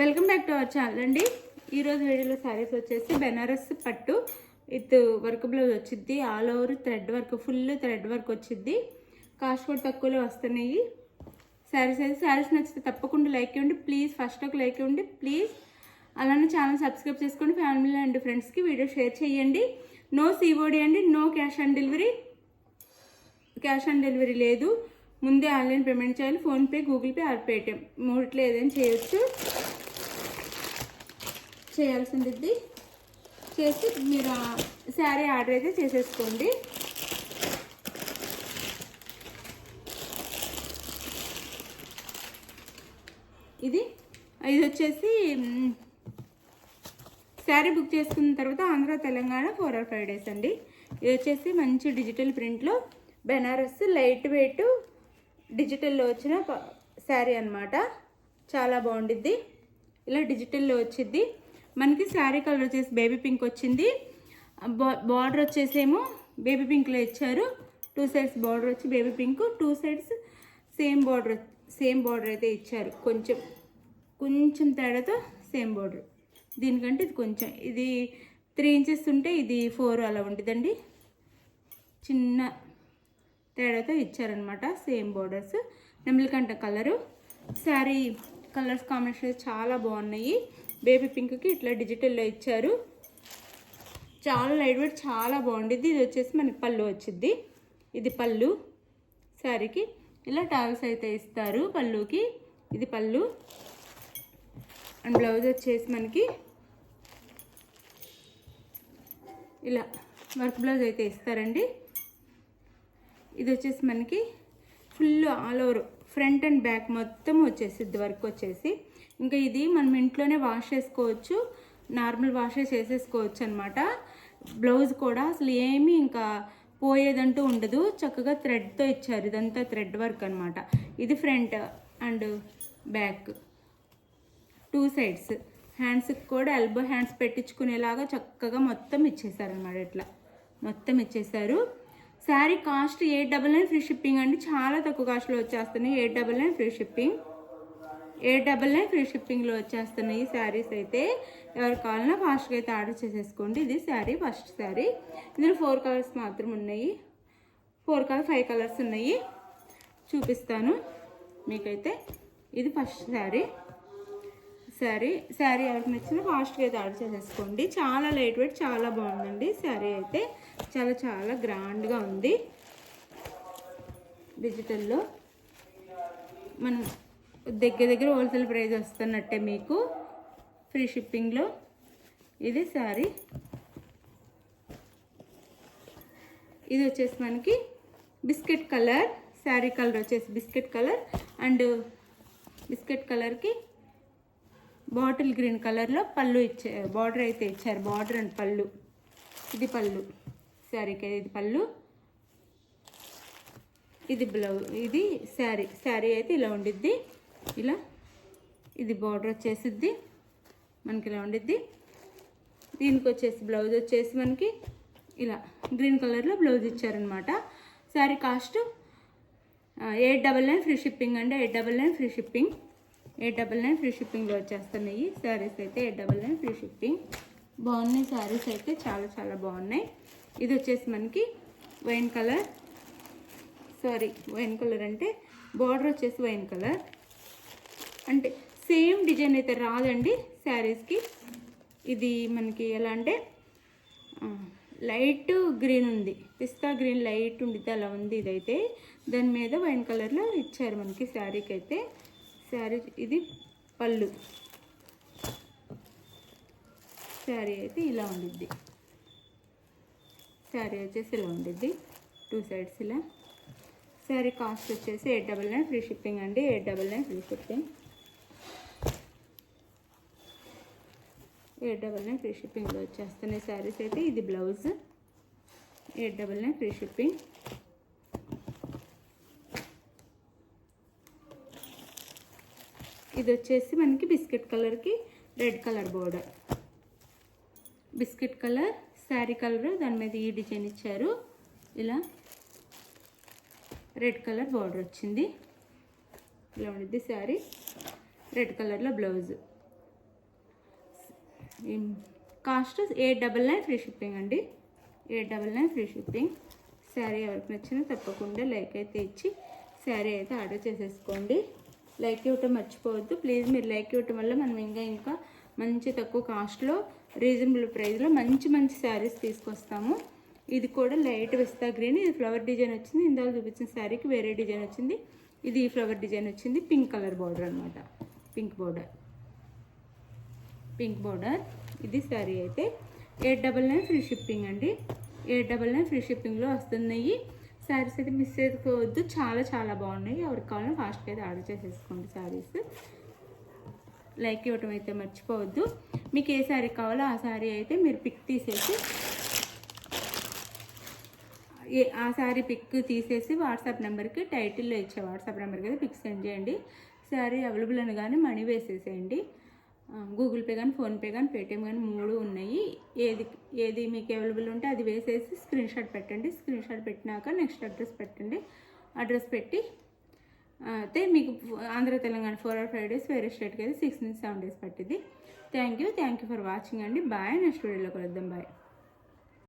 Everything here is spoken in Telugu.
Welcome back to our channel అండి. ఈరోజు వీడియోలో శారీస్ వచ్చేసి బెనారస్ పట్టు విత్ వర్క్ బ్లౌజ్ వచ్చింది. All over thread work, full thread work వచ్చింది. కాస్ట్ కూడా తక్కువలో వస్తున్నాయి. శారీస్ నచ్చితే తప్పకుండా లైక్ ఇవ్వండి ప్లీజ్. ఫస్ట్ ఒక లైక్ ఇవ్వండి ప్లీజ్. అలానే ఛానల్ సబ్స్క్రైబ్ చేసుకోండి. ఫ్యామిలీ అండ్ ఫ్రెండ్స్కి వీడియో షేర్ చేయండి. నో సిఓడి అండి, no cash on delivery. Cash on delivery లేదు. ముందే ఆన్లైన్ పేమెంట్ చేయాలి. PhonePe, Google Pay or Paytm మూడిట్లో ఏదైనా చేయొచ్చు. చేయాల్సింది చేసి మీరు శారీ ఆర్డర్ అయితే చేసేసుకోండి. ఇది వచ్చేసి శారీ బుక్ చేసుకున్న తర్వాత ఆంధ్ర తెలంగాణ 4 or 5 days అండి. ఇది వచ్చేసి మంచి డిజిటల్ ప్రింట్లో బెనారస్ లైట్ వెయిట్ డిజిటల్లో వచ్చిన శారీ అన్నమాట. చాలా బాగుండిద్ది. ఇలా డిజిటల్లో వచ్చింది. మనకి శారీ కలర్ వచ్చేసి బేబీ పింక్ వచ్చింది. బార్డర్ వచ్చేసేమో బేబీ పింక్లో ఇచ్చారు. 2 sides బార్డర్ వచ్చి baby pink, 2 sides same border అయితే ఇచ్చారు. కొంచెం తేడాతో సేమ్ బార్డర్. దీనికంటే ఇది 3 inches ఉంటే ఇది 4 అలా ఉంటుందండి. చిన్న తేడాతో ఇచ్చారనమాట. Same borders. నెమలికంట కలరు. శారీ కలర్స్ కాంబినేషన్ చాలా బాగున్నాయి. బేబీ పింక్కి ఇట్లా డిజిటల్లో ఇచ్చారు. చాలా లైట్ వెయిట్, చాలా బాగుండిద్ది. ఇది వచ్చేసి మనకి పళ్ళు వచ్చింది. ఇది పళ్ళు. శారీకి ఇలా టాల్స్ అయితే ఇస్తారు పళ్ళుకి. ఇది పళ్ళు. అండ్ బ్లౌజ్ వచ్చేసి మనకి ఇలా వర్క్ బ్లౌజ్ అయితే ఇస్తారండి. ఇది వచ్చేసి మనకి full all over front and back మొత్తం వచ్చేసిద్ది వర్క్ వచ్చేసి. ఇంకా ఇది మనం ఇంట్లోనే వాష్ చేసుకోవచ్చు. నార్మల్ వాష్ చేసేసుకోవచ్చు అనమాట. బ్లౌజ్ కూడా అసలు ఏమీ ఇంకా పోయేదంటూ ఉండదు. చక్కగా థ్రెడ్తో ఇచ్చారు. ఇదంతా థ్రెడ్ వర్క్ అనమాట. ఇది ఫ్రంట్ అండ్ బ్యాక్ 2 sides. హ్యాండ్స్కి కూడా ఎల్బో హ్యాండ్స్ పెట్టించుకునేలాగా చక్కగా మొత్తం ఇచ్చేసారనమాట. ఇట్లా మొత్తం ఇచ్చేసారు. శారీ కాస్ట్ 899 ఫ్రీ షిప్పింగ్ అండి. చాలా తక్కువ కాస్ట్లో వచ్చేస్తున్నాయి. 899 ఫ్రీ షిప్పింగ్. 899 ఫ్రీ షిప్పింగ్లో వచ్చేస్తున్నాయి శారీస్ అయితే. ఎవరు కావాలన్నా ఫాస్ట్గా అయితే ఆర్డర్ చేసేసుకోండి. ఇది శారీ, ఫస్ట్ శారీ. ఇందులో 4 కలర్స్ మాత్రం ఉన్నాయి. 5 కలర్స్ ఉన్నాయి. చూపిస్తాను మీకైతే. ఇది ఫస్ట్ శారీ ఎవరికి నచ్చినా ఫాస్ట్గా అయితే ఆర్డర్ చేసేసుకోండి. చాలా లైట్ వెయిట్, చాలా బాగుందండి. శారీ అయితే చాలా గ్రాండ్గా ఉంది. డిజిటల్లో మనం దగ్గర హోల్సేల్ ప్రైస్ వస్తున్నట్టే మీకు ఫ్రీ షిప్పింగ్లో. ఇది శారీ. ఇది వచ్చేసి మనకి బిస్కెట్ కలర్. శారీ కలర్ వచ్చేసి బిస్కెట్ కలర్ అండ్ బిస్కెట్ కలర్కి బాటిల్ గ్రీన్ కలర్లో పళ్ళు బార్డర్ అయితే ఇచ్చారు. బార్డర్ అండ్ పళ్ళు. ఇది పళ్ళు శారీకి. ఇది పళ్ళు. ఇది బ్లౌజ్. ఇది శారీ అయితే ఇలా ఉండిద్ది. ఇలా ఇది బార్డర్ వచ్చేసిద్ది మనకి. ఇలా ఉండిద్ది. దీనికి వచ్చేసి బ్లౌజ్ వచ్చేసి మనకి ఇలా గ్రీన్ కలర్లో బ్లౌజ్ ఇచ్చారనమాట. శారీ కాస్ట్ 899 ఫ్రీ షిప్పింగ్ అండి. 899 ఫ్రీ షిప్పింగ్. 899 ఫ్రీ షిప్పింగ్లో వచ్చేస్తున్నాయి శారీస్ అయితే. 899 ఫ్రీ షిప్పింగ్. బాగున్నాయి శారీస్ అయితే. చాలా బాగున్నాయి. ఇది వచ్చేసి మనకి వైన్ కలర్. వైన్ కలర్ అంటే బార్డర్ వచ్చేసి వైన్ కలర్. అంటే సేమ్ డిజైన్ అయితే రాదండి శారీస్కి. ఇది మనకి ఎలా అంటే లైట్ గ్రీన్ ఉంది. పిస్తా గ్రీన్ లైట్ ఉండిద్ది అలా ఉంది. ఇదైతే దాని మీద వైన్ కలర్లో ఇచ్చారు మనకి శారీకి అయితే. శారీ ఇది పళ్ళు. శారీ అయితే ఇలా ఉండిద్ది. శారీ వచ్చేసి ఇలా ఉండిద్ది 2 sides ఇలా. శారీ కాస్ట్ వచ్చేసి 899 ఫ్రీ షిప్పింగ్ అండి. 899 ఫ్రీ షిప్పింగ్. 899 ఫ్రీ షిప్పింగ్లో వచ్చేస్తున్నాయి శారీస్ అయితే. ఇది బ్లౌజ్. 899 free shipping. ఇది వచ్చేసి మనకి బిస్కెట్ కలర్కి red colour border. Biscuit colour sari colour, దాని మీద ఈ డిజైన్ ఇచ్చారు. ఇలా రెడ్ కలర్ బార్డర్ వచ్చింది. ఇలా ఉండిద్ది శారీ. రెడ్ కలర్లో బ్లౌజ్. కాస్ట్ 899 ఫ్రీ షిప్పింగ్ అండి. 899 ఫ్రీ షిప్పింగ్. శారీ ఎవరికి నచ్చినా తప్పకుండా లైక్ అయితే ఇచ్చి శారీ అయితే ఆర్డర్ చేసేసుకోండి. లైక్ ఇవ్వటం మర్చిపోవద్దు ప్లీజ్. మీరు లైక్ ఇవ్వటం వల్ల మనం ఇంకా మంచి తక్కువ కాస్ట్లో రీజనబుల్ ప్రైస్లో మంచి మంచి శారీస్ తీసుకొస్తాము. ఇది కూడా లైట్ పిస్తా గ్రీన్, ఇది ఫ్లవర్ డిజైన్ వచ్చింది. ఇందాక చూపించిన శారీకి వేరే డిజైన్ వచ్చింది, ఇది ఫ్లవర్ డిజైన్ వచ్చింది. పింక్ కలర్ బార్డర్ అనమాట, పింక్ బార్డర్. ఇది శారీ అయితే 899 ఫ్రీ షిప్పింగ్ అండి. 899 ఫ్రీ షిప్పింగ్లో వస్తున్నాయి. శారీస్ అయితే మిస్ చేసుకోవద్దు, చాలా చాలా బాగున్నాయి. ఎవరికి కావాలో ఫాస్ట్గా అయితే ఆర్డర్ చేసేసుకోండి శారీస్. లైక్ ఇవ్వటం అయితే మర్చిపోవద్దు. మీకు ఏ శారీ కావాలో ఆ శారీ అయితే మీరు పిక్ తీసేసి ఆ శారీ పిక్ తీసేసి వాట్సాప్ నెంబర్కి, టైటిల్లో ఇచ్చే వాట్సాప్ నెంబర్కి అయితే పిక్ సెండ్ చేయండి. శారీ అవైలబుల్ అని కానీ మనీ వేసేసేయండి. గూగుల్ పే కానీ, ఫోన్పే కానీ, పేటిఎం కానీ 3 ఉన్నాయి. ఏది మీకు అవైలబుల్ ఉంటే అది వేసేసి స్క్రీన్ షాట్ పెట్టండి. స్క్రీన్ షాట్ పెట్టినాక నెక్స్ట్ అడ్రస్ పెట్టండి. అడ్రస్ పెట్టి అయితే మీకు ఆంధ్ర తెలంగాణ 4 or 5 days, వేరే స్టేట్కి అయితే 6 నుంచి 7 days పట్టింది. థ్యాంక్ యూ ఫర్ వాచింగ్ అండి. బాయ్. నెక్స్ట్ వీడియోలో కలుద్దాం. బాయ్.